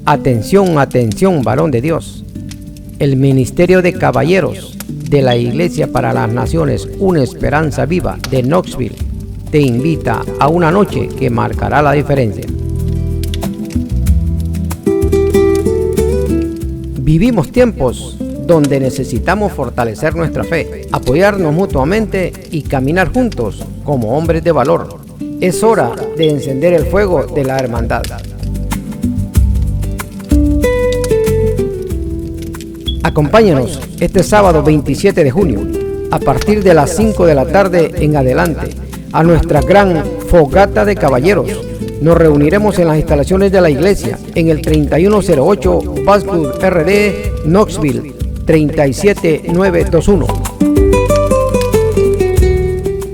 Atención, atención, varón de Dios. El Ministerio de Caballeros de la Iglesia para las Naciones, Una Esperanza Viva de Knoxville, te invita a una noche que marcará la diferencia. Vivimos tiempos donde necesitamos fortalecer nuestra fe, apoyarnos mutuamente y caminar juntos como hombres de valor. Es hora de encender el fuego de la hermandad. Acompáñanos este sábado 27 de junio, a partir de las 5 de la tarde en adelante, a nuestra gran fogata de caballeros. Nos reuniremos en las instalaciones de la iglesia, en el 3108 Buzzwood RD, Knoxville, 37921.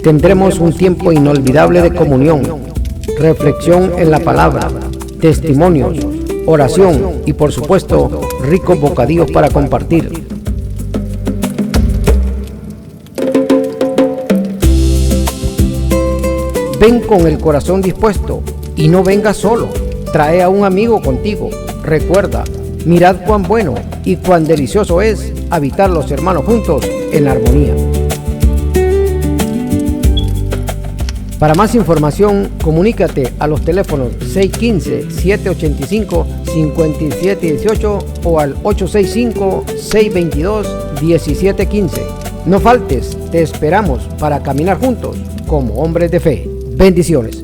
Tendremos un tiempo inolvidable de comunión, reflexión en la palabra, testimonios, oración y por supuesto ricos bocadillos para compartir. Ven con el corazón dispuesto y no vengas solo, trae a un amigo contigo. Recuerda, mirad cuán bueno y cuán delicioso es habitar los hermanos juntos en armonía. Para más información, comunícate a los teléfonos 615-785-5718 o al 865-622-1715. No faltes, te esperamos para caminar juntos como hombres de fe. Bendiciones.